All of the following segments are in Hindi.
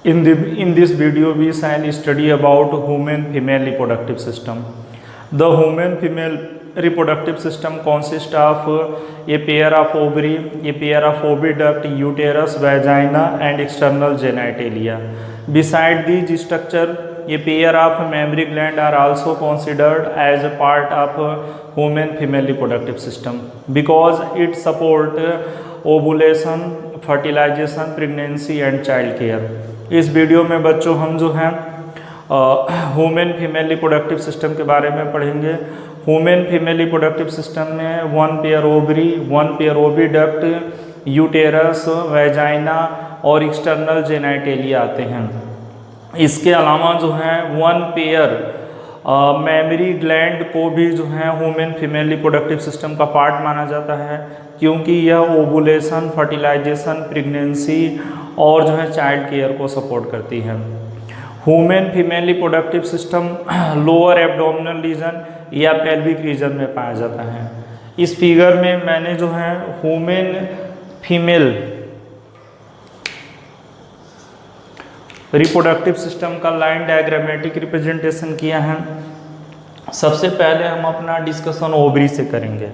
In this video we shall study about human female reproductive system. The human female reproductive system consists of a pair of ovary, a pair of oviduct, uterus, vagina and external genitalia. Beside these structure, a pair of mammary gland are also considered as a part of human female reproductive system because it support ovulation, fertilization, pregnancy and child care. इस वीडियो में बच्चों हम जो हैं ह्यूमन फीमेल रिप्रोडक्टिव सिस्टम के बारे में पढ़ेंगे। ह्यूमन फीमेल रिप्रोडक्टिव सिस्टम में 1 pair ovary, 1 pair oviduct, uterus, vagina और एक्सटर्नल जेनाइटेलिया आते हैं। इसके अलावा जो है 1 पेयर मेमरी ग्लैंड को भी जो है ह्यूमन फीमेल रिप्रोडक्टिव सिस्टम का पार्ट माना जाता है क्योंकि यह ओवुलेशन, फर्टिलाइजेशन, प्रेगनेंसी और जो है चाइल्ड केयर को सपोर्ट करती है। Human female reproductive system lower abdominal region या पेल्विक रीजन में पाया जाता है। इस फिगर में मैंने जो है ह्यूमन फीमेल रिप्रोडक्टिव सिस्टम का लाइन डायग्रामेटिक रिप्रेजेंटेशन किया है। सबसे पहले हम अपना डिस्कशन ओवरी से करेंगे।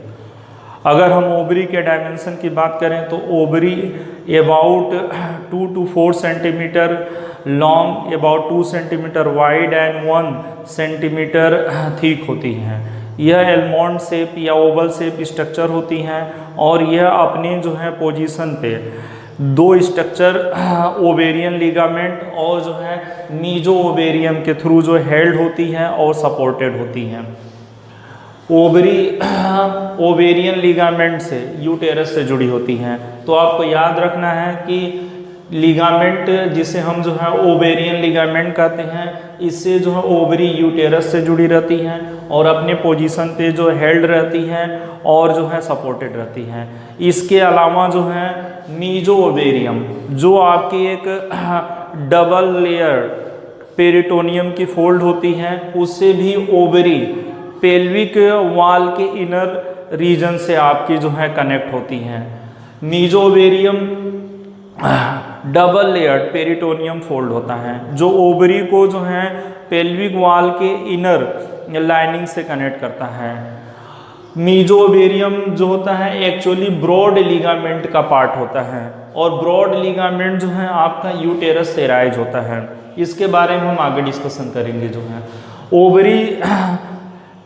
अगर हम ओवरी के डायमेंशन की बात करें तो ovary about 2 to 4 centimetre long, about 2 centimetre wide and 1 centimetre thick होती हैं। यह एलमोंड शेप या ओवल शेप स्ट्रक्चर होती हैं और यह अपनी जो है पोजीशन पे 2 स्ट्रक्चर ओवेरियन लिगामेंट और जो है मीजो ओवेरियम के थ्रू जो हेल्ड होती हैं और सपोर्टेड होती हैं। ओवरी ओवेरियन लिगामेंट से यूटेरस से जुड़ी होती हैं। तो आपको याद रखना है कि लिगामेंट जिसे हम जो है ओवेरियन लिगामेंट कहते हैं, इससे जो है ओवरी यूटेरस से जुड़ी रहती हैं और अपने पोजीशन पे जो हेल्ड रहती हैं और जो है सपोर्टेड रहती हैं। इसके अलावा जो है मीजो ओवेरियम जो आपकी एक डबल लेयर पेरिटोनियम की फोल्ड होती है, उससे भी ओवरी पेल्विक वॉल के इनर रीजन से आपकी जो है कनेक्ट होती हैं। Mesovarium double layered peritoneum fold होता है जो ओवरी को जो है पेल्विक वॉल के इनर लाइनिंग से कनेक्ट करता है। मीजो ओवेरियम जो होता है एक्चुअली ब्रॉड लिगामेंट का पार्ट होता है और ब्रॉड लिगामेंट जो है आपका यूटेरस से राइज होता है। इसके बारे में हम आगे डिस्कशन करेंगे। जो है ओवरी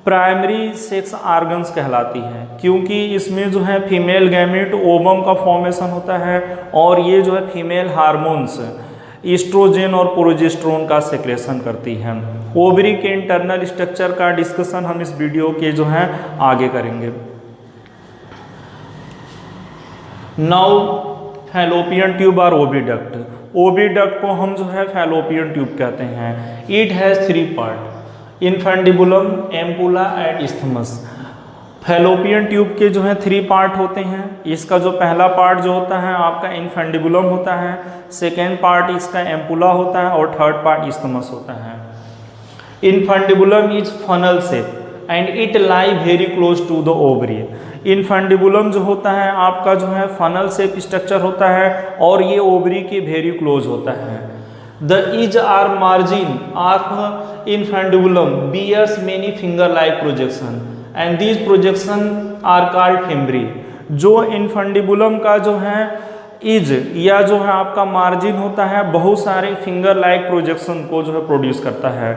प्राइमरी सेक्स ऑर्गन्स कहलाती है क्योंकि इसमें जो है फीमेल गैमेट ओवम का फॉर्मेशन होता है और ये जो है फीमेल हार्मोन्स ईस्ट्रोजन और प्रोजेस्टेरोन का सेक्रेशन करती हैं। ओवरी के इंटरनल स्ट्रक्चर का डिस्कशन हम इस वीडियो के जो है आगे करेंगे। नाउ फैलोपियन ट्यूब और ओविडक्ट। ओविडक्ट को हम जो है फैलोपियन ट्यूब कहते हैं। It has 3 part, infundibulum, ampulla and isthmus. Fallopian tube के जो है 3 पार्ट होते हैं। इसका जो पहला पार्ट जो होता है आपका इनफेंडिबुलम होता है, सेकेंड पार्ट इसका एम्पुला होता है और थर्ड पार्ट इस्थमस होता है। Infundibulum is funnel shape and it lie very close to the ovary. Infundibulum जो होता है आपका जो है फनल शेप स्ट्रक्चर होता है और ये ओवरी के वेरी क्लोज होता है। The edge or margin of infundibulum bears many finger-like projection and these projection are called fimbri। जो इनफंडिबुलम का जो है इज या जो है आपका मार्जिन होता है बहुत सारे फिंगर लाइक प्रोजेक्शन को जो है प्रोड्यूस करता है।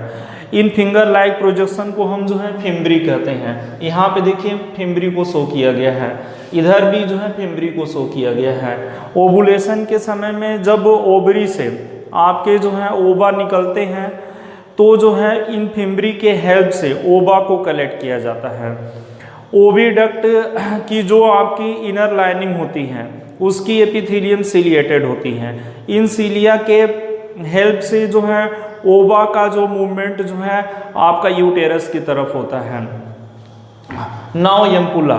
इन फिंगर लाइक प्रोजेक्शन को हम जो है फिम्ब्री कहते हैं। यहाँ पे देखिए फिम्ब्री को शो किया गया है, इधर भी जो है फिम्ब्री को शो किया गया है। ओवुलेशन के समय में जब ओवरी से आपके जो है ओवा निकलते हैं तो जो है इन फिम्ब्री के हेल्प से ओवा को कलेक्ट किया जाता है। ओविडक्ट की जो आपकी इनर लाइनिंग होती है उसकी एपिथेलियम सिलिएटेड होती हैं। इन सिलिया के हेल्प से जो है ओवा का जो मूवमेंट जो है आपका यूटेरस की तरफ होता है। Now ampulla.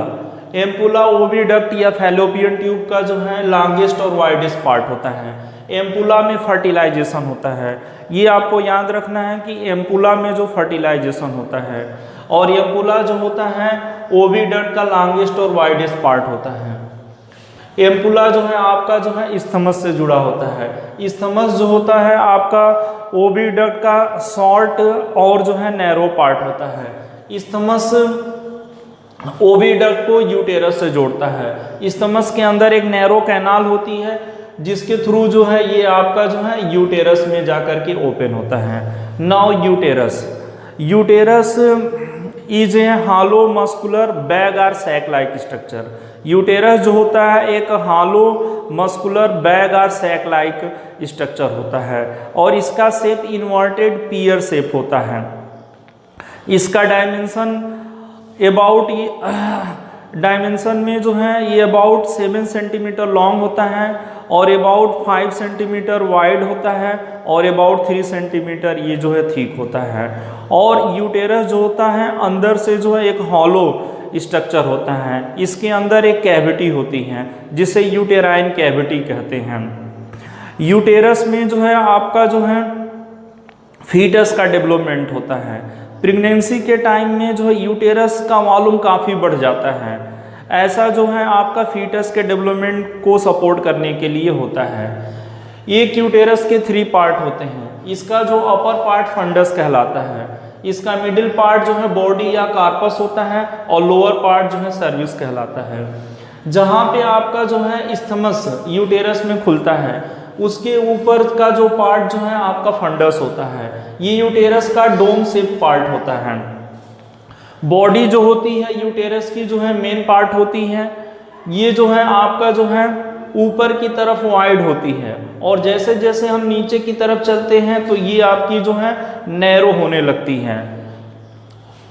एम्पुला ओविडक्ट या फैलोपियन ट्यूब का जो है लॉन्गेस्ट और वाइडेस्ट पार्ट होता है। एम्पुला में फर्टिलाइजेशन होता है। ये आपको याद रखना है कि एम्पुला में जो फर्टिलाइजेशन होता है और एम्पुला जो होता है ओविडक्ट का लॉन्गेस्ट और वाइडेस्ट पार्ट होता है। एम्पुला जो है आपका जो है इस्थमस से जुड़ा होता है। इस्थमस जो होता है आपका ओविडक्ट का शॉर्ट और जो है नैरो पार्ट होता है। इस्थमस ओविडक्ट को यूटेरस से जोड़ता है। इस्थमस के अंदर एक नैरो कैनाल होती है जिसके थ्रू जो है ये आपका जो है यूटेरस में जाकर के ओपन होता है। Now uterus is a hello muscular bag और सैक लाइक स्ट्रक्चर। यूटेरस जो होता है एक हालो मस्कुलर बैग और सैक लाइक स्ट्रक्चर होता है और इसका शेप इन्वर्टेड पियर शेप होता है। इसका डायमेंशन में जो है ये अबाउट 7 सेंटीमीटर लॉन्ग होता है और अबाउट 5 सेंटीमीटर वाइड होता है और अबाउट 3 सेंटीमीटर ये जो है थिक होता है। और यूटेरस जो होता है अंदर से जो है एक हॉलो स्ट्रक्चर होता है। इसके अंदर एक कैविटी होती है जिसे यूटेराइन कैविटी कहते हैं। यूटेरस में जो है आपका जो है फीटस का डेवलपमेंट होता है। प्रेगनेंसी के टाइम में जो है यूटेरस का वॉल्यूम काफ़ी बढ़ जाता है। ऐसा जो है आपका फीटस के डेवलपमेंट को सपोर्ट करने के लिए होता है। एक यूटेरस के 3 पार्ट होते हैं। इसका जो अपर पार्ट फंडस कहलाता है, इसका मिडिल पार्ट जो है बॉडी या कार्पस होता है और लोअर पार्ट जो है सर्विस कहलाता है। जहाँ पे आपका जो है इस्थमस यूटेरस में खुलता है उसके ऊपर का जो पार्ट जो है आपका फंडस होता है। ये यूटेरस का डोम शेप पार्ट होता है। बॉडी जो होती है यूटेरस की जो है मेन पार्ट होती है, ये जो है आपका जो है ऊपर की तरफ वाइड होती है और जैसे जैसे हम नीचे की तरफ चलते हैं तो ये आपकी जो है नैरो होने लगती है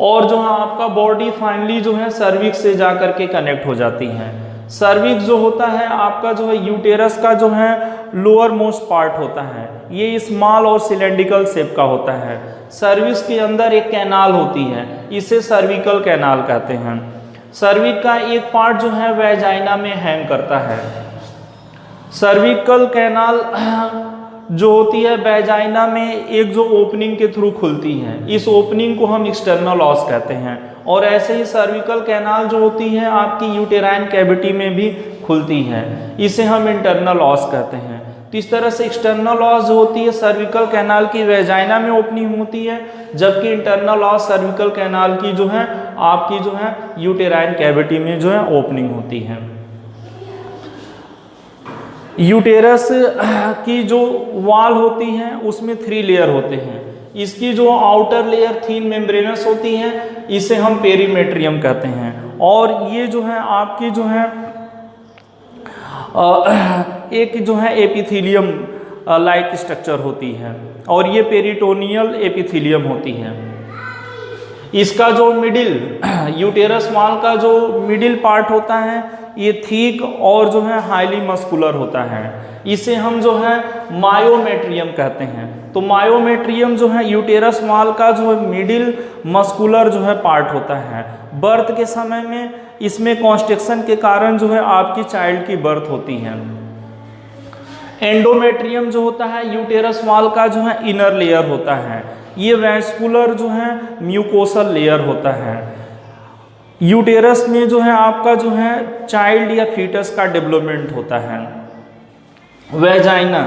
और जो है आपका बॉडी फाइनली जो है सर्विक्स से जाकर के कनेक्ट हो जाती है। सर्विक्स जो होता है आपका जो है यूटेरस का जो है लोअर मोस्ट पार्ट होता है। ये स्मॉल और सिलेंड्रिकल शेप का होता है। सर्विक्स के अंदर एक कैनाल होती है, इसे सर्विकल कैनाल कहते हैं। सर्विक का एक पार्ट जो है वेजाइना में हैंग करता है। सर्विकल कैनाल जो होती है वेजाइना में एक जो ओपनिंग के थ्रू खुलती है, इस ओपनिंग को हम एक्सटर्नल ऑस कहते हैं। और ऐसे ही सर्विकल कैनाल जो होती है आपकी यूटेराइन कैविटी में भी खुलती है, इसे हम इंटरनल ऑस कहते हैं। तो इस तरह से एक्सटर्नल ऑस जो होती है सर्विकल कैनाल की वेजाइना में ओपनिंग होती है, जबकि इंटरनल ऑस सर्विकल कैनाल की जो है आपकी जो है यूटेराइन कैविटी में जो है ओपनिंग होती है। यूटेरस की जो वॉल होती है उसमें 3 लेयर होते हैं। इसकी जो आउटर लेयर थिन मेम्ब्रेनस होती है इसे हम पेरीमेट्रियम कहते हैं और ये जो है आपकी जो है एक जो है एपिथेलियम लाइक स्ट्रक्चर होती है और ये पेरिटोनियल एपिथेलियम होती है। इसका जो मिडिल यूटेरस वॉल का जो मिडिल पार्ट होता है ये थिक और जो है हाईली मस्कुलर होता है। इसे हम जो है मायोमेट्रियम कहते हैं। तो मायोमेट्रियम जो है यूटेरस वॉल का जो है मिडिल मस्कुलर जो है पार्ट होता है। बर्थ के समय में इसमें कॉन्स्ट्रक्शन के कारण जो है आपकी चाइल्ड की बर्थ होती है। एंडोमेट्रियम जो होता है यूटेरस वॉल का जो है इनर लेयर होता है। ये वैस्कुलर जो है म्यूकोसल लेयर होता है। यूटेरस में जो है आपका जो है चाइल्ड या फीटस का डेवलपमेंट होता है। वेजाइना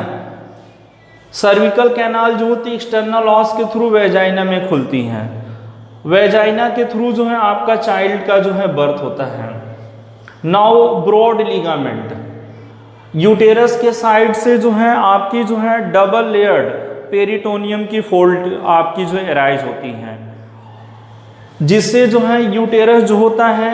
सर्विकल कैनाल जो होती है एक्सटर्नल ऑस के थ्रू वेजाइना में खुलती हैं। वेजाइना के थ्रू जो है आपका चाइल्ड का जो है बर्थ होता है। नाउ ब्रॉड लिगामेंट यूटेरस के साइड से जो है आपकी जो है डबल लेयर्ड पेरिटोनियम की फोल्ड आपकी जो है एराइज होती हैं, जिससे जो है यूटेरस जो होता है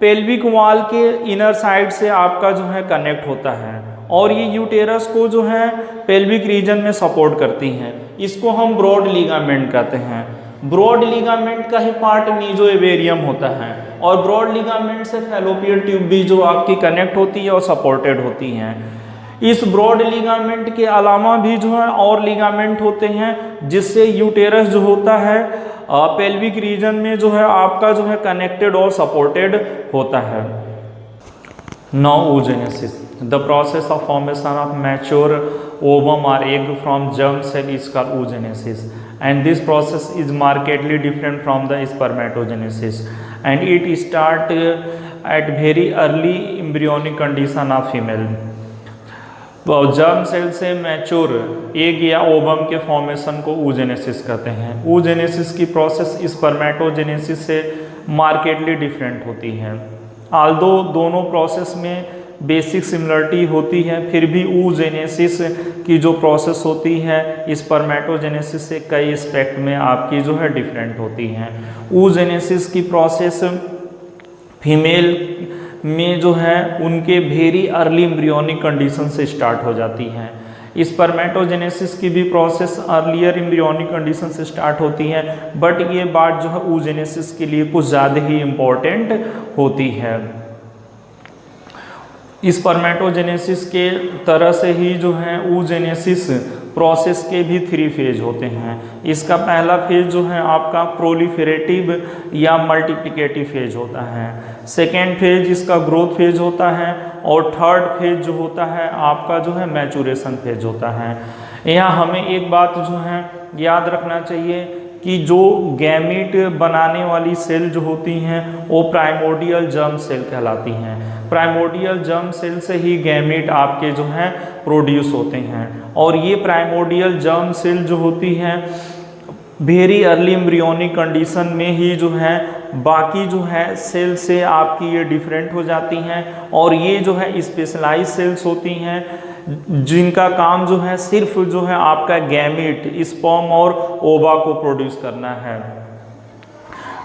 पेल्विक वॉल के इनर साइड से आपका जो है कनेक्ट होता है और ये यूटेरस को जो है पेल्विक रीजन में सपोर्ट करती हैं। इसको हम ब्रॉड लिगामेंट कहते हैं। ब्रॉड लिगामेंट का ही पार्ट मीजोएवेरियम होता है और ब्रॉड लिगामेंट से फैलोपियन ट्यूब भी जो आपकी कनेक्ट होती है और सपोर्टेड होती हैं। इस ब्रॉड लिगामेंट के अलावा भी जो है और लिगामेंट होते हैं जिससे यूटेरस जो होता है पेल्विक रीजन में जो है आपका जो है कनेक्टेड और सपोर्टेड होता है। Now oogenesis, the process of formation of mature ovum or egg from germ cell is called oogenesis, and this process is markedly different from the spermatogenesis, and it start at very early embryonic condition of female. तो जर्म सेल से मैच्योर एग या ओवम के फॉर्मेशन को oogenesis कहते हैं। oogenesis की प्रोसेस स्पर्मेटोजेनेसिस से मार्केटली डिफरेंट होती है। आल्दो दोनों प्रोसेस में बेसिक सिमिलरिटी होती है, फिर भी oogenesis की जो प्रोसेस होती है स्पर्मेटोजेनेसिस से कई एस्पेक्ट में आपकी जो है डिफरेंट होती है। oogenesis की प्रोसेस फीमेल में जो है उनके वेरी अर्ली एम्ब्रियोनिक कंडीशन से स्टार्ट हो जाती है। स्पर्मेटोजेनेसिस की भी प्रोसेस अर्लियर एम्ब्रियोनिक कंडीशन से स्टार्ट होती है, बट ये बात जो है oogenesis के लिए कुछ ज़्यादा ही इम्पोर्टेंट होती है। स्पर्मेटोजेनेसिस के तरह से ही जो है oogenesis प्रोसेस के भी 3 फेज होते हैं। इसका पहला फेज जो है आपका प्रोलिफेरेटिव या मल्टीप्लिकेटिव फेज होता है। सेकेंड फेज इसका ग्रोथ फेज होता है और थर्ड फेज जो होता है आपका जो है मैचुरेशन फेज होता है। यहाँ हमें एक बात जो है याद रखना चाहिए कि जो गैमीट बनाने वाली सेल जो होती हैं वो प्राइमोर्डियल जर्म सेल कहलाती हैं। प्राइमोर्डियल जर्म सेल से ही गैमीट आपके जो हैं प्रोड्यूस होते हैं, और ये प्राइमोर्डियल जर्म सेल जो होती हैं वेरी अर्ली एम्ब्रियोनिक कंडीशन में ही जो है बाकी जो है सेल से आपकी ये डिफरेंट हो जाती हैं, और ये जो है स्पेशलाइज सेल्स होती हैं जिनका काम जो है सिर्फ जो है आपका गैमीट स्पर्म और ओवा को प्रोड्यूस करना है।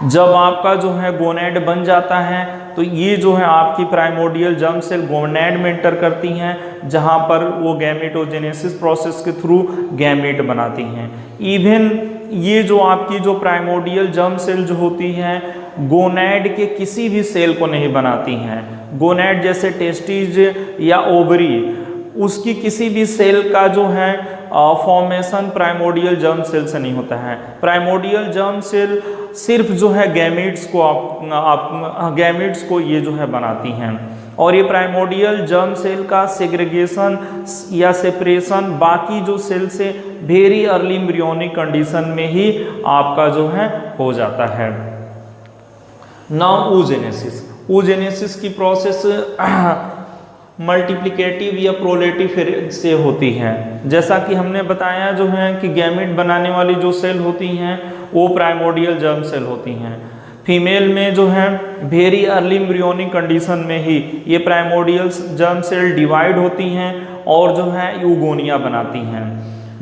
जब आपका जो है गोनैड बन जाता है तो ये जो है आपकी प्राइमोर्डियल जर्म सेल गोनैड में एंटर करती हैं, जहाँ पर वो गैमेटोजेनेसिस प्रोसेस के थ्रू गैमीट बनाती हैं। इवन ये जो आपकी जो प्राइमोर्डियल जर्म सेल जो होती हैं गोनैड के किसी भी सेल को नहीं बनाती हैं। गोनैड जैसे टेस्टिज या ओवरी उसकी किसी भी सेल का जो है फॉर्मेशन प्राइमोर्डियल जर्म सेल से नहीं होता है। प्राइमोर्डियल जर्म सेल सिर्फ जो है गैमीट्स को ये जो है बनाती हैं, और ये प्राइमोर्डियल जर्म सेल का सेग्रीगेशन या सेपरेशन बाकी जो सेल से वेरी अर्ली एम्ब्रियोनिक कंडीशन में ही आपका जो है हो जाता है। Now oogenesis। oogenesis की प्रोसेस मल्टीप्लिकेटिव या प्रोलेटिव से होती है। जैसा कि हमने बताया जो है कि गैमेट बनाने वाली जो सेल होती हैं वो प्राइमोर्डियल जर्म सेल होती हैं। फीमेल में जो है वेरी अर्ली एम्ब्रियोनिक कंडीशन में ही ये प्राइमोर्डियल जर्म सेल डिवाइड होती हैं और जो है यूगोनिया बनाती हैं।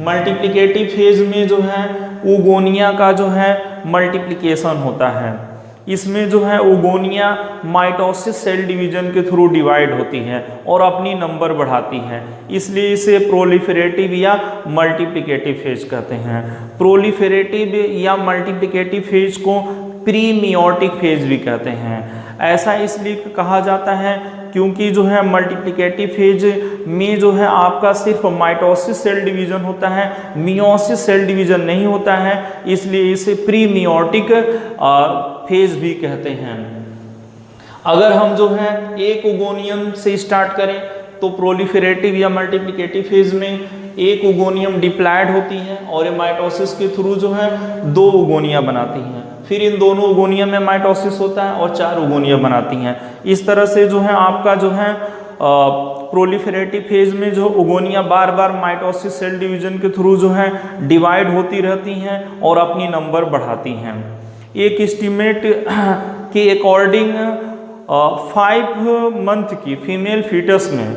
मल्टीप्लिकेटिव फेज में जो है यूगोनिया का जो है मल्टीप्लिकेशन होता है। इसमें जो है ऊगोनिया माइटोसिस सेल डिवीजन के थ्रू डिवाइड होती है और अपनी नंबर बढ़ाती है, इसलिए इसे प्रोलिफेरेटिव या मल्टीप्लिकेटिव फेज कहते हैं। प्रोलिफेरेटिव या मल्टीप्लिकेटिव फेज को प्री मियोटिक फेज भी कहते हैं। ऐसा इसलिए कहा जाता है क्योंकि जो है मल्टीप्लिकेटिव फेज में जो है आपका सिर्फ माइटोसिस सेल डिवीजन होता है, मियोसिस सेल डिवीजन नहीं होता है, इसलिए इसे प्री मियोटिक फेज भी कहते हैं। अगर हम जो है एक ओगोनियम से स्टार्ट करें तो प्रोलिफेरेटिव या मल्टीप्लिकेटिव फेज में एक ओगोनियम डिप्लॉयड होती है और ये माइटोसिस के थ्रू जो है 2 ओगोनिया बनाती हैं। फिर इन दोनों ओगोनिया में माइटोसिस होता है और 4 ओगोनिया बनाती हैं। इस तरह से जो है आपका जो है प्रोलिफेरेटिव फेज में जो ओगोनिया बार बार माइटोसिस सेल डिवीजन के थ्रू जो है डिवाइड होती रहती हैं और अपनी नंबर बढ़ाती हैं। एक एस्टीमेट के अकॉर्डिंग 5 मंथ की फीमेल फीटस में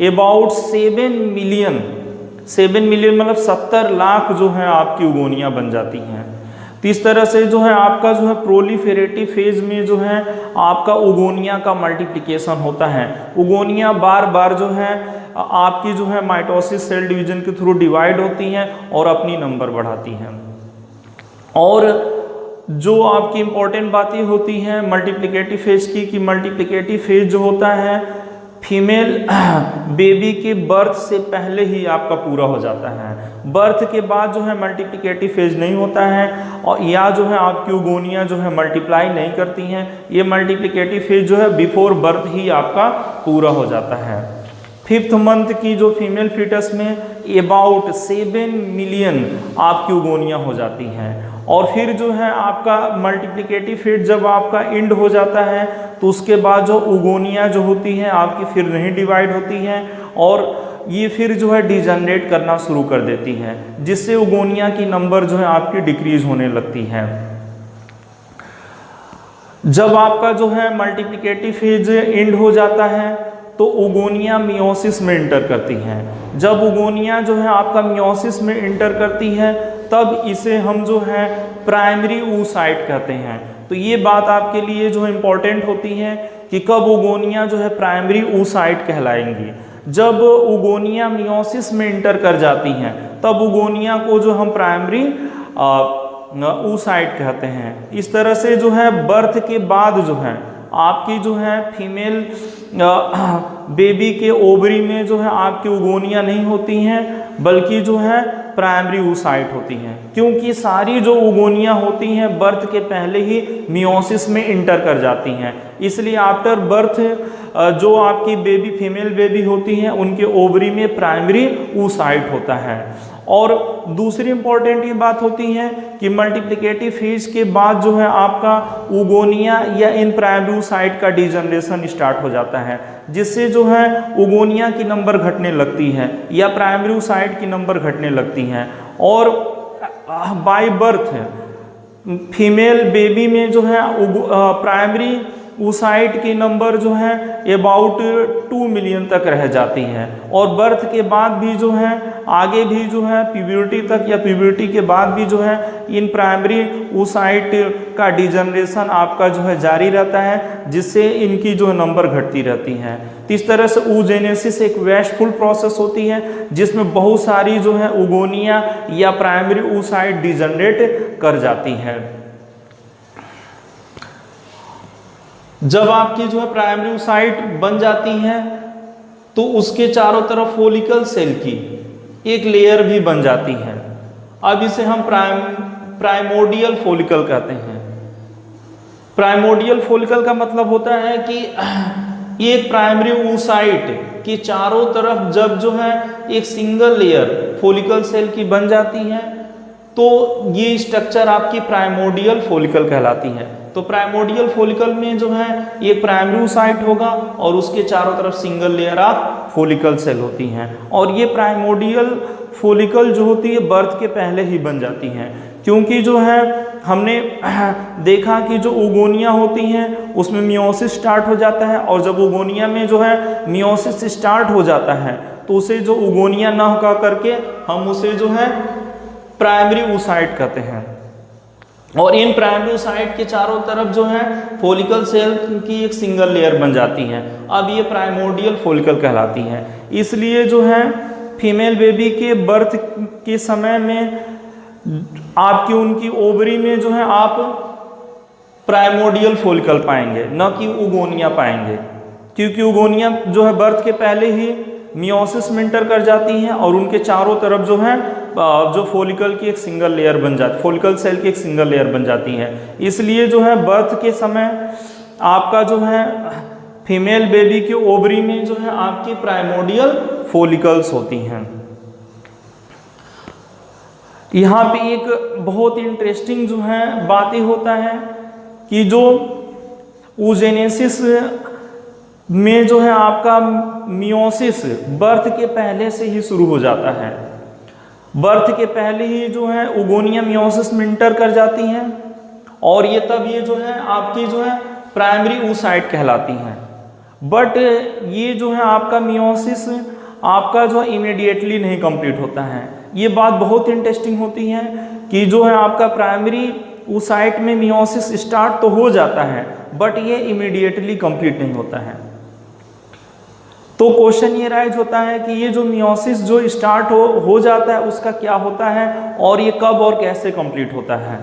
अबाउट 7 मिलियन मतलब 70 लाख जो है आपकी ओगोनिया बन जाती हैं। तो इस तरह से जो है आपका जो है प्रोलिफेरेटिव फेज में जो है आपका ओगोनिया का मल्टीप्लिकेशन होता है। ओगोनिया बार बार जो है आपकी जो है माइटोसिस सेल डिवीजन के थ्रू डिवाइड होती हैं और अपनी नंबर बढ़ाती हैं। और जो आपकी इंपॉर्टेंट बातें होती हैं मल्टीप्लिकेटिव फेज की कि मल्टीप्लिकेटिव फेज जो होता है फीमेल बेबी के बर्थ से पहले ही आपका पूरा हो जाता है। बर्थ के बाद जो है मल्टीप्लिकेटिव फेज नहीं होता है और या जो है आपकी ओगोनिया जो है मल्टीप्लाई नहीं करती हैं। ये मल्टीप्लिकेटिव फेज जो है बिफोर बर्थ ही आपका पूरा हो जाता है। 5th मंथ की जो फीमेल फीटस में अबाउट 7 मिलियन आपकी उगोनिया हो जाती हैं। और फिर जो है आपका मल्टीप्लिकेटिव फेज जब आपका एंड हो जाता है तो उसके बाद जो उगोनिया जो होती हैं आपकी फिर नहीं डिवाइड होती हैं और ये फिर जो है डिजनरेट करना शुरू कर देती हैं, जिससे उगोनिया की नंबर जो है आपकी डिक्रीज होने लगती है। जब आपका जो है मल्टीप्लिकेटिव फेज एंड हो जाता है तो उगोनिया मियोसिस में इंटर करती हैं। जब उगोनिया जो है आपका मियोसिस में इंटर करती है तब इसे हम जो है प्राइमरी oocyte कहते हैं। तो ये बात आपके लिए जो इम्पोर्टेंट होती है कि कब उगोनिया जो है प्राइमरी oocyte कहलाएंगी। जब उगोनिया मियोसिस में इंटर कर जाती हैं तब उगोनिया को जो हम प्राइमरी oocyte कहते हैं। इस तरह से जो है बर्थ के बाद जो है आपकी जो है फीमेल बेबी के ओवरी में जो है आपकी उगोनिया नहीं होती हैं बल्कि जो है प्राइमरी oocyte होती हैं, क्योंकि सारी जो उगोनिया होती हैं बर्थ के पहले ही मियोसिस में इंटर कर जाती हैं। इसलिए आफ्टर बर्थ जो आपकी बेबी फीमेल बेबी होती हैं उनके ओवरी में प्राइमरी oocyte होता है। और दूसरी इंपॉर्टेंट ये बात होती है कि मल्टीप्लिकेटिव फेज के बाद जो है आपका उगोनिया या इन प्राइमरी oocyte का डिजनरेशन स्टार्ट हो जाता है, जिससे जो है उगोनिया की नंबर घटने लगती है या प्राइमरी oocyte की नंबर घटने लगती हैं। और बाय बर्थ फीमेल बेबी में जो है प्राइमरी oocyte की नंबर जो है अबाउट 2 मिलियन तक रह जाती है। और बर्थ के बाद भी जो है आगे भी जो है प्यूबर्टी तक या प्यूबर्टी के बाद भी जो है इन प्राइमरी oocyte का डिजनरेशन आपका जो है जारी रहता है, जिससे इनकी जो नंबर घटती रहती हैं। तो इस तरह से oogenesis एक वैशफुल प्रोसेस होती है जिसमें बहुत सारी जो है उगोनिया या प्राइमरी oocyte डिजनरेट कर जाती है। जब आपकी जो है प्राइमरी oocyte बन जाती हैं तो उसके चारों तरफ फोलिकल सेल की एक लेयर भी बन जाती है। अब इसे हम प्राइमोडियल फोलिकल कहते हैं। प्राइमोडियल फोलिकल का मतलब होता है कि ये प्राइमरी oocyte की चारों तरफ जब जो है एक सिंगल लेयर फोलिकल सेल की बन जाती है तो ये स्ट्रक्चर आपकी प्राइमोडियल फोलिकल कहलाती है। तो प्राइमोडियल फोलिकल में जो है एक प्राइमरी oocyte होगा और उसके चारों तरफ single layer of follicle cell होती हैं। और ये प्राइमोडियल फोलिकल जो होती है बर्थ के पहले ही बन जाती हैं, क्योंकि जो है हमने देखा कि जो उगोनिया होती हैं उसमें मियोसिस स्टार्ट हो जाता है और जब उगोनिया में जो है मियोसिस स्टार्ट हो जाता है तो उसे जो उगोनिया ना कह करके हम उसे जो है प्राइमरी oocyte कहते हैं। और इन प्राइमरी oocyte के चारों तरफ जो है फोलिकल सेल की एक सिंगल लेयर बन जाती है। अब ये प्राइमोडियल फोलिकल कहलाती है। इसलिए जो है फीमेल बेबी के बर्थ के समय में आपकी उनकी ओवरी में जो है आप प्राइमोडियल फोलिकल पाएंगे, न कि उगोनिया पाएंगे, क्योंकि उगोनिया जो है बर्थ के पहले ही मियोसिस में इंटर कर जाती हैं और उनके चारों तरफ जो है जो फोलिकल की एक सिंगल लेयर बन जाती, फोलिकल सेल की एक सिंगल लेयर बन जाती है। इसलिए जो है बर्थ के समय आपका जो है फीमेल बेबी के ओवरी में जो है आपकी प्राइमोडियल फोलिकल्स होती हैं। यहाँ पे एक बहुत इंटरेस्टिंग जो है बातें होता है कि जो oogenesis में जो है आपका मियोसिस बर्थ के पहले से ही शुरू हो जाता है। बर्थ के पहले ही जो है उगोनिया मियोसिस में इंटर कर जाती हैं और ये तब ये जो है आपकी जो है प्राइमरी oocyte कहलाती हैं। बट ये जो है आपका मियोसिस आपका जो इमीडिएटली नहीं कंप्लीट होता है। ये बात बहुत इंटरेस्टिंग होती है कि जो है आपका प्राइमरी oocyte में मियोसिस स्टार्ट तो हो जाता है बट ये इमीडिएटली कंप्लीट नहीं होता है। तो क्वेश्चन ये राइज होता है कि ये जो मियोसिस जो स्टार्ट हो जाता है उसका क्या होता है और ये कब और कैसे कंप्लीट होता है।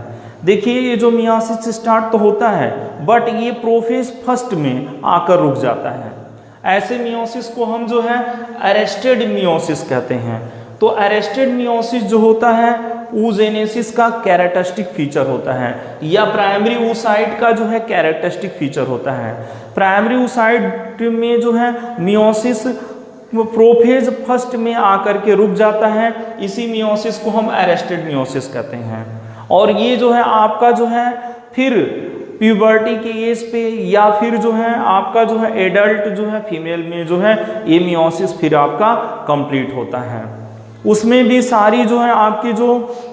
देखिए ये जो मियोसिस स्टार्ट तो होता है बट ये प्रोफेज फर्स्ट में आकर रुक जाता है। ऐसे मियोसिस को हम जो है अरेस्टेड मियोसिस कहते हैं। तो अरेस्टेड मियोसिस जो होता है oogenesis का कैरेक्टरिस्टिक फीचर होता है या प्राइमरी oocyte का जो है कैरेक्टरिस्टिक फीचर होता है। प्राइमरी oocyte में जो है मियोसिस प्रोफेज फर्स्ट में आकर के रुक जाता है। इसी मियोसिस को हम अरेस्टेड मियोसिस कहते हैं। और ये जो है आपका जो है फिर प्यूबर्टी के एज पे या फिर जो है आपका जो है एडल्ट जो है फीमेल में जो है ये मियोसिस फिर आपका कंप्लीट होता है। उसमें भी सारी जो है आपकी जो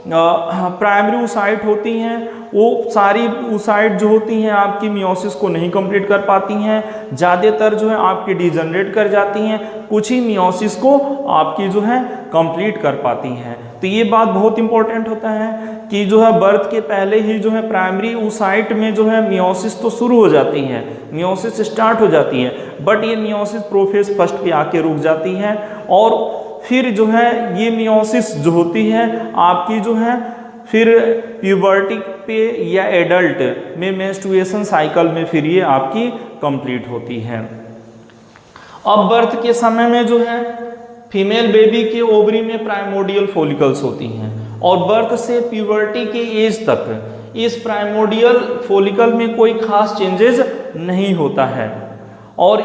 प्राइमरी oocyte होती हैं वो सारी oocyte जो होती हैं आपकी मियोसिस को नहीं कंप्लीट कर पाती हैं, ज़्यादातर जो है आपकी डिजनरेट कर जाती हैं, कुछ ही मियोसिस को आपकी जो है कंप्लीट कर पाती हैं। तो ये बात बहुत इंपॉर्टेंट होता है कि जो है बर्थ के पहले ही जो है प्राइमरी oocyte में जो है मियोसिस तो शुरू हो जाती है, मियोसिस स्टार्ट हो जाती है, बट ये मियोसिस प्रोफेज फर्स्ट पे आके रुक जाती है। और फिर जो है ये मियोसिस जो होती है आपकी जो है फिर प्यूबर्टी पे या एडल्ट में मेंस्ट्रुएशन साइकिल में फिर ये आपकी कंप्लीट होती है। अब बर्थ के समय में जो है फीमेल बेबी के ओवरी में प्राइमोडियल फॉलिकल्स होती हैं और बर्थ से प्यूबर्टी के एज तक इस प्राइमोडियल फॉलिकल में कोई खास चेंजेस नहीं होता है। और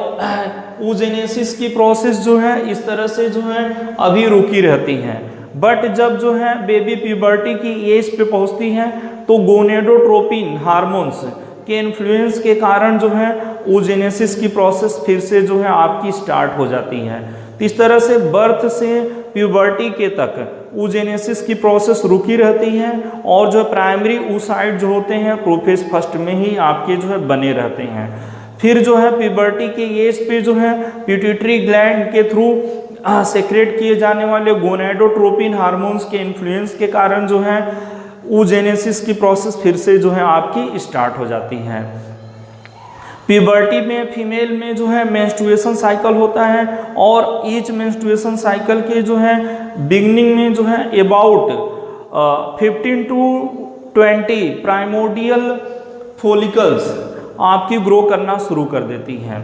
oogenesis की प्रोसेस जो है इस तरह से जो है अभी रुकी रहती है। बट जब जो है बेबी प्यूबर्टी की एज पे पहुंचती है तो गोनेडोट्रोपिन हार्मोन्स के इन्फ्लुएंस के कारण जो है oogenesis की प्रोसेस फिर से जो है आपकी स्टार्ट हो जाती है। तो इस तरह से बर्थ से प्यूबर्टी के तक oogenesis की प्रोसेस रुकी रहती है और जो प्राइमरी oocyte जो होते हैं प्रोफेज फर्स्ट में ही आपके जो है बने रहते हैं। फिर जो है प्यूबर्टी के एज पे जो है पिट्यूटरी ग्लैंड के थ्रू सेक्रेट किए जाने वाले गोनेडोट्रोपिन हार्मोन्स के इन्फ्लुएंस के कारण जो है oogenesis की प्रोसेस फिर से जो है आपकी स्टार्ट हो जाती है। प्यूबर्टी में फीमेल में जो है मेंस्ट्रुएशन साइकिल होता है और ईच मेंस्ट्रुएशन साइकिल के जो है बिगनिंग में जो है अबाउट 15 to 20 प्राइमोडियल फॉलिकल्स आपकी ग्रो करना शुरू कर देती हैं।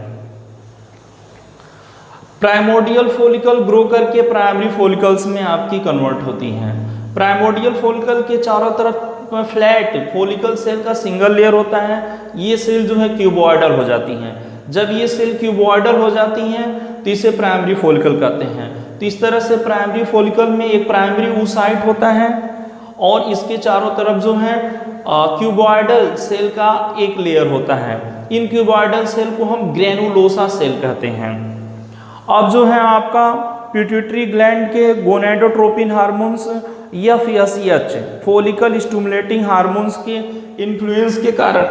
प्राइमोडियल फॉलिकल ग्रो करके प्राइमरी फॉलिकल्स में आपकी कन्वर्ट होती हैं। प्राइमोडियल फॉलिकल के चारों तरफ फ्लैट फॉलिकल सेल का सिंगल लेयर होता है। ये सेल जो है क्यूबॉइडल हो जाती हैं। जब ये सेल क्यूबॉइडल हो जाती हैं तो इसे प्राइमरी फॉलिकल कहते हैं। तो इस तरह से प्राइमरी फॉलिकल में एक प्राइमरी oocyte होता है और इसके चारों तरफ जो है क्यूबॉइडल सेल का एक लेयर होता है। इन क्यूबॉइडल सेल को हम ग्रेनुलोसा सेल कहते हैं। अब जो है आपका पिट्यूटरी ग्लैंड के गोनेडोट्रोपिन हार्मोन्स या FSH फॉलिकल स्टिमुलेटिंग हार्मोन्स के इन्फ्लुएंस के कारण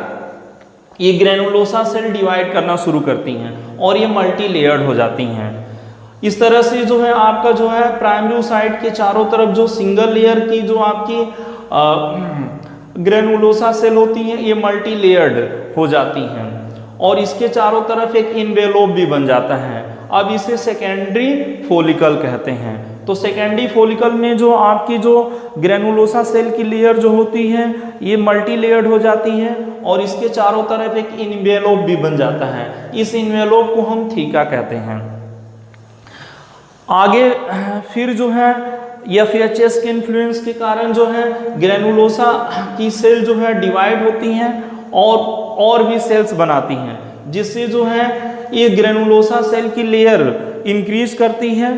ये ग्रेनुलोसा सेल डिवाइड करना शुरू करती हैं और ये मल्टी लेयर्ड हो जाती हैं। इस तरह से जो है आपका जो है प्राइमरी oocyte के चारों तरफ जो सिंगल लेयर की जो आपकी ग्रेनुलोसा सेल होती हैं ये मल्टी लेयर्ड हो जाती हैं और इसके चारों तरफ एक इन्वेलोप भी बन जाता है। अब इसे सेकेंडरी फॉलिकल कहते हैं। तो सेकेंडरी फॉलिकल में जो आपकी जो ग्रेनुलोसा सेल की लेयर जो होती है ये मल्टी लेयर्ड हो जाती है और इसके चारों तरफ एक इन्वेलोप भी बन जाता है। इस इन्वेलोप को हम थीका कहते हैं। आगे फिर जो है FSH के इन्फ्लुएंस के कारण जो है ग्रेनुलोसा की सेल जो है डिवाइड होती हैं और भी सेल्स बनाती हैं, जिससे जो है ये ग्रेनुलोसा सेल की लेयर इंक्रीज करती है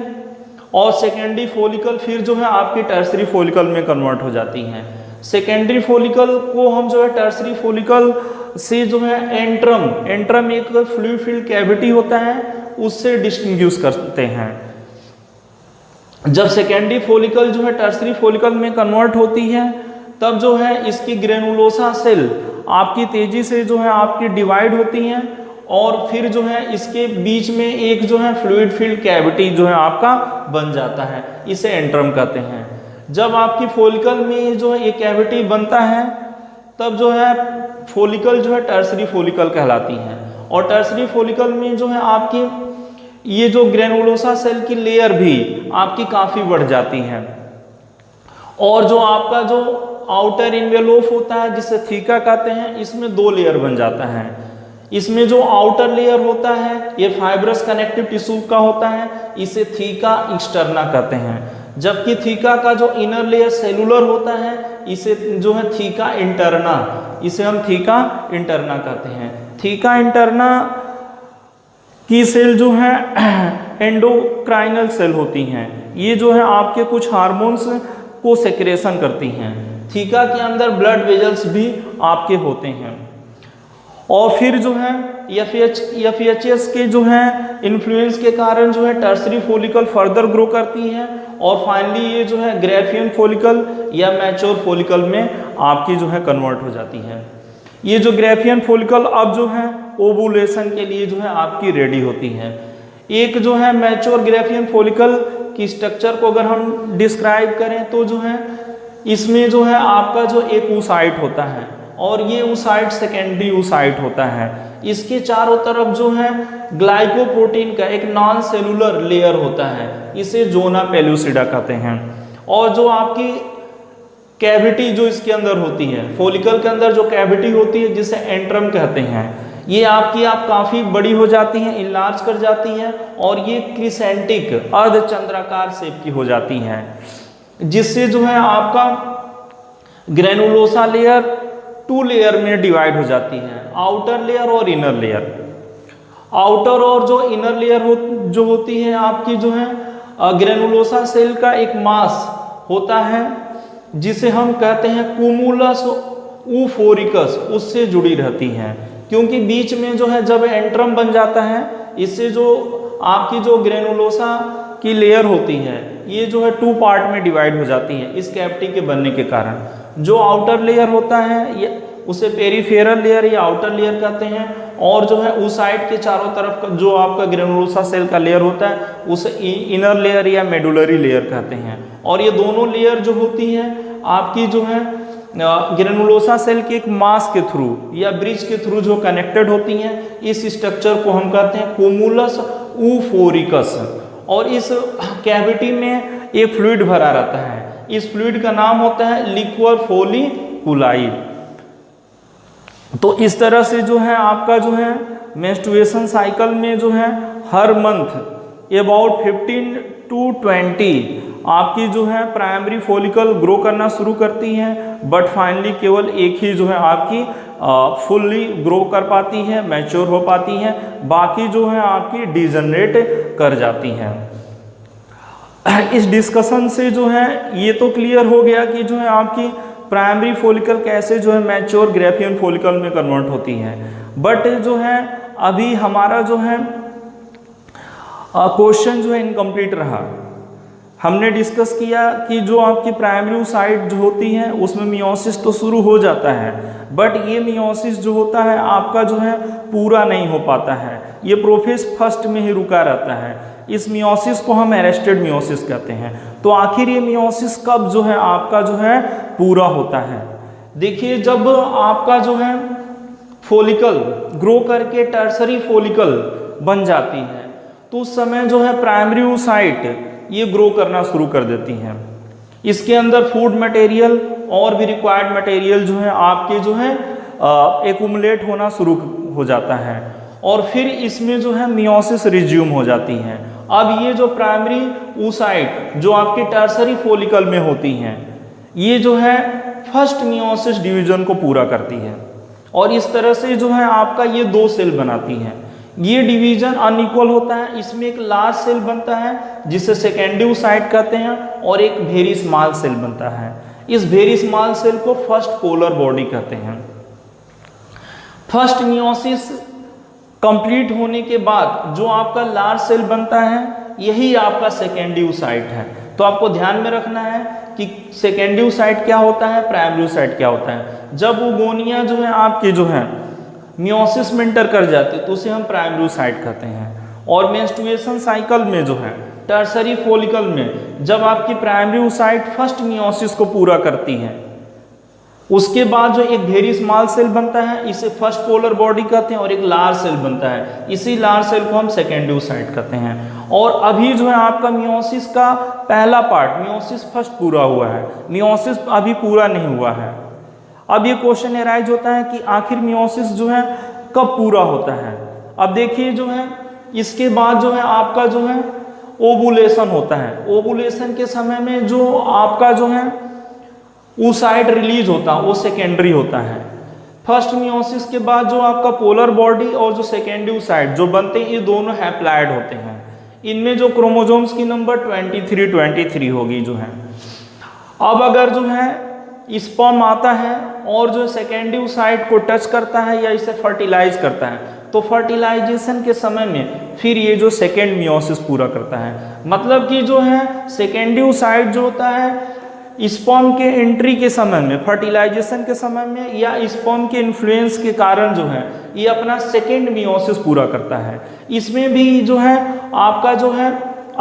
और सेकेंडरी फॉलिकल फिर जो है आपकी टर्सरी फॉलिकल में कन्वर्ट हो जाती हैं। सेकेंडरी फॉलिकल को हम जो है टर्सरी फॉलिकल से जो है एंट्रम एक फ्लूइड फिल्ड कैविटी होता है उससे डिस्टिंग्विश करते हैं। जब सेकेंडरी फॉलिकल जो है टर्सरी फॉलिकल में कन्वर्ट होती है तब जो है इसकी ग्रेनुलोसा सेल आपकी तेजी से जो है आपकी डिवाइड होती हैं और फिर जो है इसके बीच में एक जो है फ्लूइड फील्ड कैविटी जो है आपका बन जाता है, इसे एंट्रम कहते हैं। जब आपकी फॉलिकल में जो है ये कैविटी बनता है तब जो है फॉलिकल जो है टर्सरी फॉलिकल कहलाती हैं और टर्सरी फॉलिकल में जो है आपकी ये जो ग्रेनुलोसा सेल की लेयर भी आपकी काफ़ी बढ़ जाती है और जो आपका जो आउटर इन्वेलोप होता है जिसे थीका कहते हैं इसमें दो लेयर बन जाता है। इसमें जो आउटर लेयर होता है ये फाइब्रस कनेक्टिव टिश्यू का होता है, इसे थीका एक्सटर्ना कहते हैं, जबकि थीका का जो इनर लेयर सेलुलर होता है इसे जो है थीका इंटरना, इसे हम थीका इंटरना कहते हैं। थीका इंटरना की सेल जो है एंडोक्राइनल सेल होती हैं, ये जो है आपके कुछ हार्मोन्स को सेक्रेशन करती हैं। थीका के अंदर ब्लड वेजल्स भी आपके होते हैं। और फिर जो है FSH के जो है इन्फ्लुएंस के कारण जो है टर्सरी फॉलिकल फर्दर ग्रो करती है और फाइनली ये जो है ग्रेफियन फॉलिकल या मैच्योर फॉलिकल में आपकी जो है कन्वर्ट हो जाती है। ये जो ग्रेफियन फॉलिकल अब जो है ओवुलेशन के लिए जो है आपकी रेडी होती है। एक जो है मैच्योर ग्रेफियन फॉलिकल की स्ट्रक्चर को अगर हम डिस्क्राइब करें तो जो है इसमें जो है आपका जो एक oocyte होता है और ये oocyte सेकेंडरी oocyte होता है। इसके चारों तरफ जो है ग्लाइकोप्रोटीन का एक नॉन सेलुलर लेयर होता है, इसे जोना पेलुसिडा कहते हैं। और जो आपकी कैविटी जो इसके अंदर होती है, फॉलिकल के अंदर जो कैविटी होती है जिसे एंट्रम कहते हैं, ये आपकी काफ़ी बड़ी हो जाती हैं, इनलार्ज कर जाती हैं और ये क्रिसेंटिक अर्धचंद्राकार शेप की हो जाती हैं, जिससे जो है आपका ग्रेनुलोसा लेयर 2 लेयर में डिवाइड हो जाती है, आउटर लेयर और इनर लेयर। आउटर और जो इनर लेयर जो होती है आपकी जो है ग्रेनुलोसा सेल का एक मास होता है जिसे हम कहते हैं कुमुलस ऊफोरिकस, उससे जुड़ी रहती हैं, क्योंकि बीच में जो है जब एंट्रम बन जाता है, इससे जो आपकी जो ग्रेनुलोसा की लेयर होती है ये जो है 2 पार्ट में डिवाइड हो जाती है इस कैविटी के बनने के कारण। जो आउटर लेयर होता है ये उसे पेरिफेरल लेयर या आउटर लेयर कहते हैं और जो है oocyte के चारों तरफ जो आपका ग्रेनुलोसा सेल का लेयर होता है उसे इनर लेयर या मेडुलरी लेयर कहते हैं। और ये दोनों लेयर जो होती है आपकी जो है ग्रेनुलोसा सेल के एक मास के थ्रू या ब्रिज के थ्रू जो कनेक्टेड होती हैं, इस स्ट्रक्चर को हम कहते हैं कुमुलस ऊफोरिकस। और इस कैविटी में एक फ्लूइड भरा रहता है, इस फ्लूइड का नाम होता है लिक्वर फोलिकुलाई। तो इस तरह से जो है आपका जो है मेंस्ट्रुएशन साइकिल में जो है हर मंथ अबाउट 15 to 20 आपकी जो है प्राइमरी फॉलिकल ग्रो करना शुरू करती है, बट फाइनली केवल एक ही जो है आपकी फुल्ली ग्रो कर पाती है, मैच्योर हो पाती है, बाकी जो है आपकी डिजनरेट कर जाती हैं। इस डिस्कशन से जो है ये तो क्लियर हो गया कि जो है आपकी प्राइमरी फॉलिकल कैसे जो है मैच्योर ग्रेफियन फॉलिकल में कन्वर्ट होती है। बट जो है अभी हमारा जो है क्वेश्चन जो है इनकम्प्लीट रहा। हमने डिस्कस किया कि जो आपकी प्राइमरी oocyte जो होती है उसमें मियोसिस तो शुरू हो जाता है, बट ये मियोसिस जो होता है आपका जो है पूरा नहीं हो पाता है, ये प्रोफेज फर्स्ट में ही रुका रहता है। इस मियोसिस को हम अरेस्टेड मियोसिस कहते हैं। तो आखिर ये मियोसिस कब जो है आपका जो है पूरा होता है? देखिए, जब आपका जो है फॉलिकल ग्रो करके टर्सरी फॉलिकल बन जाती है तो उस समय जो है प्राइमरी oocyte ये ग्रो करना शुरू कर देती हैं। इसके अंदर फूड मटेरियल और भी रिक्वायर्ड मटेरियल जो है आपके जो है एक्यूमुलेट होना शुरू हो जाता है और फिर इसमें जो है मियोसिस रिज्यूम हो जाती है। अब ये जो प्राइमरी oocyte जो आपके टर्सरी फॉलिकल में होती हैं ये जो है फर्स्ट मियोसिस डिवीजन को पूरा करती है और इस तरह से जो है आपका ये 2 सेल बनाती हैं। ये डिवीजन अनइक्वल होता है, इसमें एक लार्ज सेल बनता है जिसे सेकेंडरी oocyte कहते हैं और एक वेरी स्मॉल सेल बनता है। इस वेरी स्मॉल सेल को फर्स्ट पोलर बॉडी कहते हैं। फर्स्ट मियोसिस कंप्लीट होने के बाद जो आपका लार्ज सेल बनता है यही आपका सेकेंडरी oocyte है। तो आपको ध्यान में रखना है कि सेकेंडरी oocyte क्या होता है, प्राइमरी oocyte क्या होता है। जब ओगोनिया जो है आपकी जो है मियोसिस में इंटर कर जाती है तो उसे हम प्राइमरी oocyte कहते हैं। और मेंस्ट्रुएशन साइकिल में जो है टर्सरी फॉलिकल में जब आपकी प्राइमरी oocyte फर्स्ट मियोसिस को पूरा करती है उसके बाद जो एक वेरी स्मॉल सेल बनता है इसे फर्स्ट पोलर बॉडी कहते हैं और एक लार्ज सेल बनता है, इसी लार्ज सेल को हम सेकेंडरी oocyte कहते हैं। और अभी जो है आपका मियोसिस का पहला पार्ट मियोसिस फर्स्ट पूरा हुआ है, मियोसिस अभी पूरा नहीं हुआ है। अब ये क्वेश्चन एराइज होता है कि आखिर मियोसिस जो है कब पूरा होता है। अब देखिए जो है इसके बाद जो है आपका जो है ओवुलेशन होता है। ओवुलेशन के समय में जो आपका जो है oocyte रिलीज होता है वो सेकेंडरी होता है। फर्स्ट मियोसिस के बाद जो आपका पोलर बॉडी और जो सेकेंडरी oocyte जो बनते हैं ये दोनों हैप्लॉइड होते हैं। इनमें जो क्रोमोसोम्स की नंबर 23 होगी जो है। अब अगर जो है स्पर्म आता है और जो सेकेंडरी ओसाइट को टच करता है या इसे फर्टिलाइज करता है, तो फर्टिलाइजेशन के समय में फिर ये जो सेकेंड मियोसिस पूरा करता है। मतलब कि जो है सेकेंडरी ओसाइट जो होता है स्पर्म के एंट्री के समय में, फर्टिलाइजेशन के समय में या स्पर्म के इन्फ्लुएंस के कारण जो है ये अपना सेकेंड मियोसिस पूरा करता है। इसमें भी जो है आपका जो है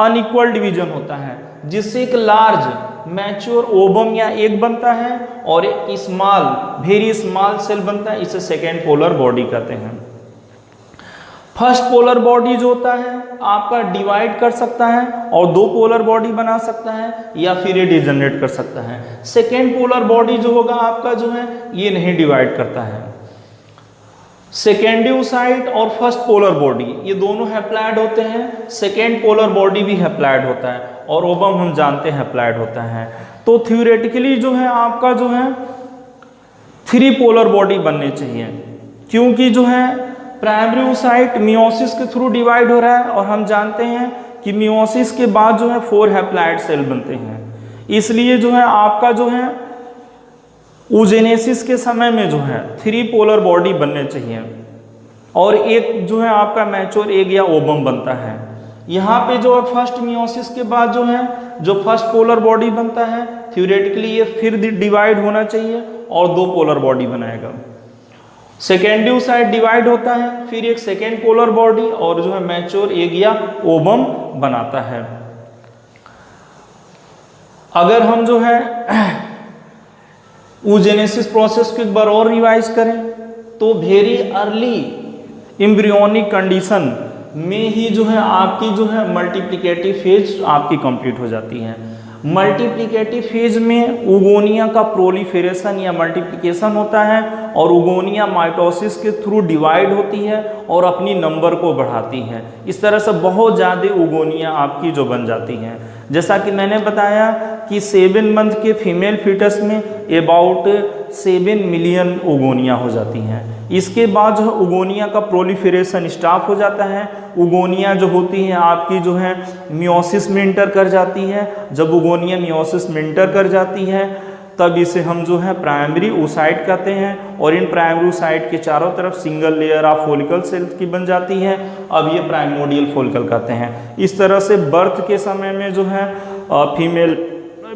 अनइक्वल डिवीजन होता है, जिससे एक लार्ज मैच्योर ओवम या एग बनता है और एक स्मॉल वेरी स्मॉल सेल बनता है। इसे सेकेंड पोलर बॉडी कहते हैं। फर्स्ट पोलर बॉडी जो होता है आपका डिवाइड कर सकता है और दो पोलर बॉडी बना सकता है या फिर ये डिजनरेट कर सकता है। सेकेंड पोलर बॉडी जो होगा आपका जो है ये नहीं डिवाइड करता है। सेकेंडरी ओसाइट और फर्स्ट पोलर बॉडी ये दोनों हैप्लॉइड होते हैं। सेकेंड पोलर बॉडी भी हैप्लॉइड होता है और ओवम हम जानते हैं हैप्लॉइड होता है। तो थ्योरेटिकली जो है आपका जो है 3 पोलर बॉडी बनने चाहिए, क्योंकि जो है प्राइमरी ओसाइट मियोसिस के थ्रू डिवाइड हो रहा है और हम जानते हैं कि मियोसिस के बाद जो है 4 हैप्लॉइड सेल बनते हैं। इसलिए जो है आपका जो है oogenesis के समय में जो है 3 पोलर बॉडी बनने चाहिए और एक जो है आपका मैच्योर एग या ओवम बनता है। यहाँ पे जो है फर्स्ट मियोसिस के बाद जो है जो फर्स्ट पोलर बॉडी बनता है थ्योरेटिकली ये फिर डिवाइड होना चाहिए और 2 पोलर बॉडी बनाएगा। सेकेंडरी ओसाइट डिवाइड होता है, फिर एक सेकेंड पोलर बॉडी और जो है मैच्योर एग या ओवम बनाता है। अगर हम जो है oogenesis प्रोसेस को एक बार और रिवाइज करें तो वेरी अर्ली एम्ब्रियोनिक कंडीशन में ही जो है आपकी जो है मल्टीप्लिकेटिव फेज आपकी कंप्लीट हो जाती है। मल्टीप्लिकेटिव फेज में ओगोनिया का प्रोलिफेरेशन या मल्टीप्लिकेशन होता है और ओगोनिया माइटोसिस के थ्रू डिवाइड होती है और अपनी नंबर को बढ़ाती है। इस तरह से बहुत ज़्यादा ओगोनिया आपकी जो बन जाती हैं। जैसा कि मैंने बताया कि 7 मंथ के फीमेल फीटस में अबाउट 7 मिलियन ओगोनिया हो जाती हैं। इसके बाद जो है ओगोनिया का प्रोलिफेरेशन स्टॉप हो जाता है। ओगोनिया जो होती हैं आपकी जो है मियोसिस में इंटर कर जाती है। जब ओगोनिया मियोसिस में इंटर कर जाती है तब इसे हम जो है प्राइमरी ओसाइट कहते हैं और इन प्राइमरी ओसाइट के चारों तरफ single layer of follicle sales की बन जाती है। अब ये प्राइमोडियल फॉलिकल कहते हैं। इस तरह से बर्थ के समय में जो है फीमेल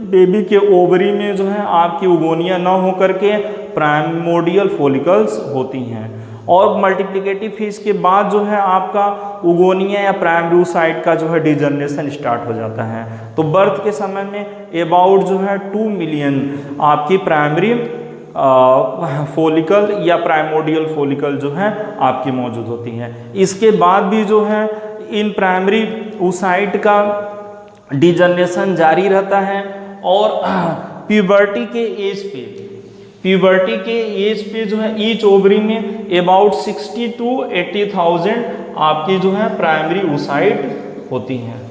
बेबी के ओवरी में जो है आपकी ओगोनिया ना हो करके प्राइमोडियल फॉलिकल्स होती हैं और मल्टीप्लिकेटिव फेज के बाद जो है आपका ओगोनिया या प्राइमरी ओसाइट का जो है डिजनरेशन स्टार्ट हो जाता है। तो बर्थ के समय में अबाउट जो है 2 मिलियन आपकी प्राइमरी फॉलिकल या प्राइमोडियल फॉलिकल जो है आपकी मौजूद होती हैं। इसके बाद भी जो है इन प्राइमरी ओसाइट का डिजनरेशन जारी रहता है और प्यूबर्टी के एज पे जो है ईच ओवरी में अबाउट 60 to 80,000 आपकी जो है प्राइमरी ओसाइट होती हैं।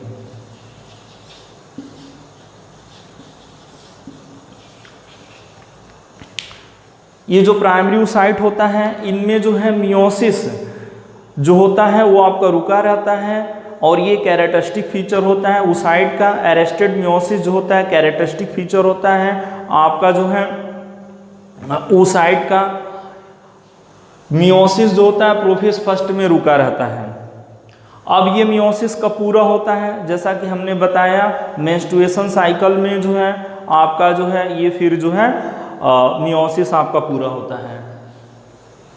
ये जो प्राइमरी ओसाइट होता है इनमें जो है मियोसिस जो होता है वो आपका रुका रहता है और ये कैरेक्टरिस्टिक फीचर होता है ओसाइट का। अरेस्टेड मियोसिस जो होता है कैरेक्टरिस्टिक फीचर होता है आपका जो है ओसाइट का। मियोसिस जो होता है प्रोफेज फर्स्ट में रुका रहता है। अब ये मियोसिस कब पूरा होता है, जैसा कि हमने बताया मेंस्ट्रुएशन साइकिल में जो है आपका जो है ये फिर जो है मियोसिस आपका पूरा होता है।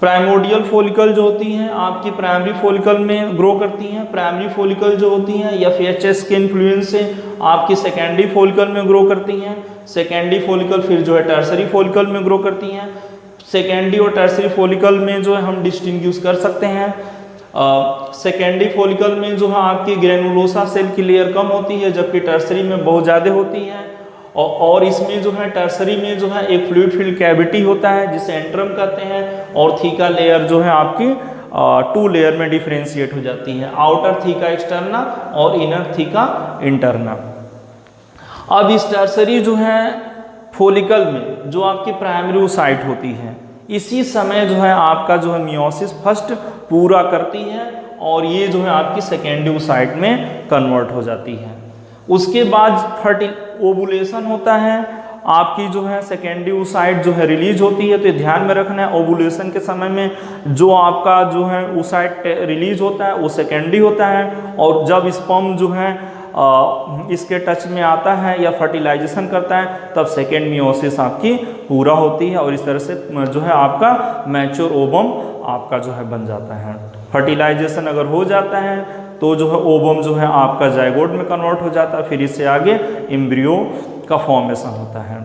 प्राइमोडियल फॉलिकल जो होती हैं आपकी प्राइमरी फॉलिकल में ग्रो करती हैं। प्राइमरी फॉलिकल जो होती हैं या FHS के इन्फ्लुएंस से आपकी सेकेंडरी फॉलिकल में ग्रो करती हैं। सेकेंडरी फॉलिकल फिर जो है टर्सरी फॉलिकल में ग्रो करती हैं। सेकेंडरी और टर्सरी फॉलिकल में जो है हम डिस्टिंग्विश कर सकते हैं। सेकेंडरी फॉलिकल में जो है आपकी ग्रेनुलोसा सेल की लेयर कम होती है जबकि टर्सरी में बहुत ज़्यादा होती है। और इसमें जो है टर्सरी में जो है एक फ्लूइड फिल्ड कैविटी होता है जिसे एंट्रम कहते हैं और थीका लेयर जो है आपकी 2 लेयर में डिफ्रेंशिएट हो जाती है, आउटर थीका एक्सटर्ना और इनर थीका इंटरना। अब इस टर्सरी जो है फॉलिकल में जो आपकी प्राइमरी ओसाइट होती है इसी समय जो है आपका जो है मियोसिस फर्स्ट पूरा करती है और ये जो है आपकी सेकेंडरी oocyte में कन्वर्ट हो जाती है। उसके बाद ओवुलेशन होता है, आपकी जो है सेकेंडरी oocyte जो है रिलीज होती है। तो ध्यान में रखना है, ओवुलेशन के समय में जो आपका जो है oocyte रिलीज होता है वो सेकेंडरी होता है, और जब स्पर्म जो है इसके टच में आता है या फर्टिलाइजेशन करता है तब सेकेंड मियोसिस आपकी पूरा होती है, और इस तरह से जो है आपका मैच्योर ओवम आपका जो है बन जाता है। फर्टिलाइजेशन अगर हो जाता है तो जो है ओवम जो है आपका जायगोट में कन्वर्ट हो जाता है, फिर इससे आगे एम्ब्रियो का फॉर्मेशन होता है।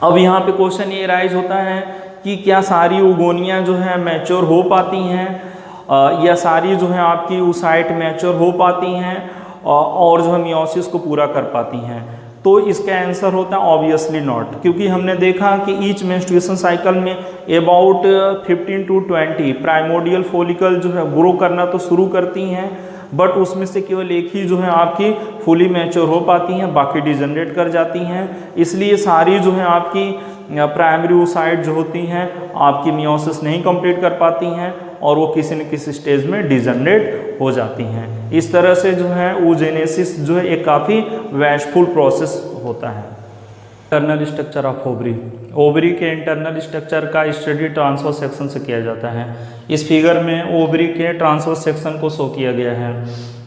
अब यहाँ पे क्वेश्चन ये राइज होता है कि क्या सारी ओगोनियाँ जो है मैच्योर हो पाती हैं या सारी जो है आपकी oocyte मैच्योर हो पाती हैं और जो है मियोसिस को पूरा कर पाती हैं? तो इसका आंसर होता है ऑब्वियसली नॉट, क्योंकि हमने देखा कि ईच मेंस्ट्रुएशन साइकिल में अबाउट 15 to 20 प्राइमोडियल फॉलिकल जो है ग्रो करना तो शुरू करती हैं, बट उसमें से केवल एक ही जो है आपकी फुली मैच्योर हो पाती हैं, बाकी डिजनरेट कर जाती हैं। इसलिए सारी जो है आपकी प्राइमरी oocyte जो होती हैं आपकी मियोसिस नहीं कंप्लीट कर पाती हैं और वो किसी न किसी स्टेज में डिजनरेट हो जाती हैं। इस तरह से जो है oogenesis जो है एक काफ़ी वैशफुल प्रोसेस होता है। Internal structure of ovary, ovary के इंटरनल स्ट्रक्चर का स्टडी ट्रांसवर्स सेक्शन से किया जाता है। इस फिगर में ओवरी के ट्रांसवर्स सेक्शन को शो किया गया है।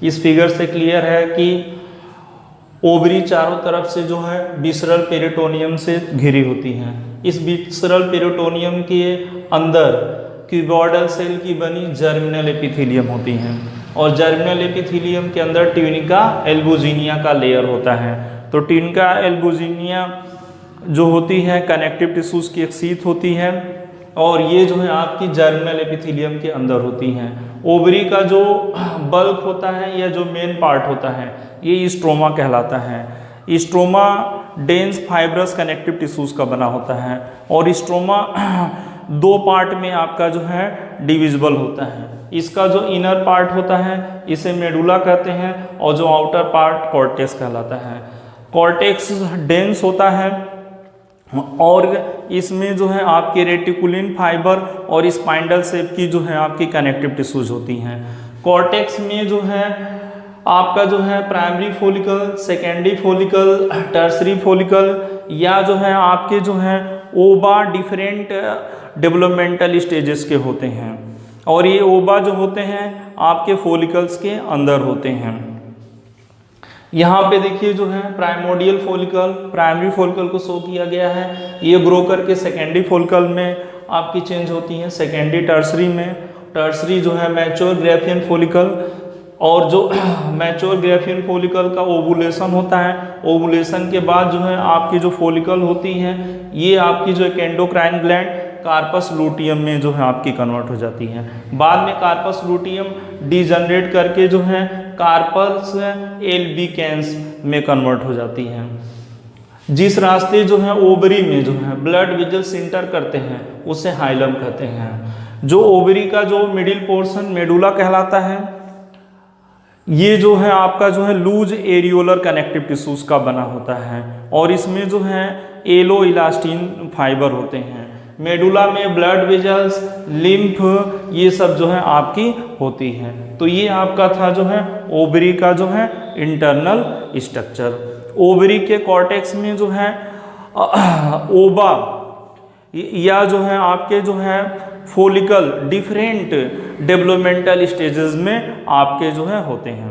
इस फिगर से क्लियर है कि ओवरी चारों तरफ से जो है विसरल पेरिटोनियम से घिरी होती हैं। इस विसरल पेरिटोनियम के अंदर क्यूबॉइडल सेल की बनी जर्मिनल एपिथेलियम होती हैं, और जर्मिनल एपिथेलियम के अंदर ट्यूनिका एल्बुजिनिया का लेयर होता है। तो ट्यूनिका एल्बुजिनिया जो होती है कनेक्टिव टिश्यूज की एक शीथ होती है, और ये जो है आपकी जर्मिनल एपिथेलियम के अंदर होती हैं। ओवरी का जो बल्क होता है या जो मेन पार्ट होता है ये स्ट्रोमा कहलाता है। Stroma dense fibrous connective tissues का बना होता है, और स्ट्रोमा दो पार्ट में आपका जो है डिविजिबल होता है। इसका जो इनर पार्ट होता है इसे मेडुला कहते हैं, और जो आउटर पार्ट कॉर्टेक्स कहलाता है। कॉर्टेक्स डेंस होता है और इसमें जो है आपके रेटिकुलिन फाइबर और स्पाइंडल शेप की जो है आपकी कनेक्टिव टिश्यूज होती हैं। कॉर्टेक्स में जो है आपका जो है primary follicle, secondary follicle, tertiary follicle या जो है आपके जो है ओबा डिफरेंट डेवलपमेंटल स्टेजेस के होते हैं, और ये ओबा जो होते हैं आपके फॉलिकल्स के अंदर होते हैं। यहाँ पे देखिए जो है प्राइमोडियल फॉलिकल, प्राइमरी फॉलिकल को शो किया गया है। ये ग्रो करके सेकेंडरी फॉलिकल में आपकी चेंज होती हैं, सेकेंडरी टर्सरी में। टर्सरी जो है मैच्योर ग्राफियन फॉलिकल, और जो मैच्योर ग्राफियन फॉलिकल का ओवुलेशन होता है, ओवुलेशन के बाद जो है आपकी जो फॉलिकल होती हैं ये आपकी जो एंडोक्राइन ग्लैंड कार्पस लूटियम में जो है आपकी कन्वर्ट हो जाती है। बाद में कार्पस लूटियम डिजनरेट करके जो है कार्पस एल्बिकेंस में कन्वर्ट हो जाती है। जिस रास्ते जो है ओवरी में जो है ब्लड वेजल्स इंटर करते हैं उसे हाइलम कहते हैं। जो ओवरी का जो मिडिल पोर्शन मेडुला कहलाता है, ये जो है आपका जो है लूज एरियोलर कनेक्टिव टिश्यूज का बना होता है, और इसमें जो है एलो इलास्टिन फाइबर होते हैं। मेडुला में ब्लड वेजल्स, लिम्फ ये सब जो है आपकी होती हैं। तो ये आपका था जो है ओवरी का जो है इंटरनल स्ट्रक्चर। ओवरी के कॉर्टेक्स में जो है ओबा या जो है आपके जो है फॉलिकल डिफरेंट डेवलपमेंटल स्टेजेस में आपके जो है होते हैं।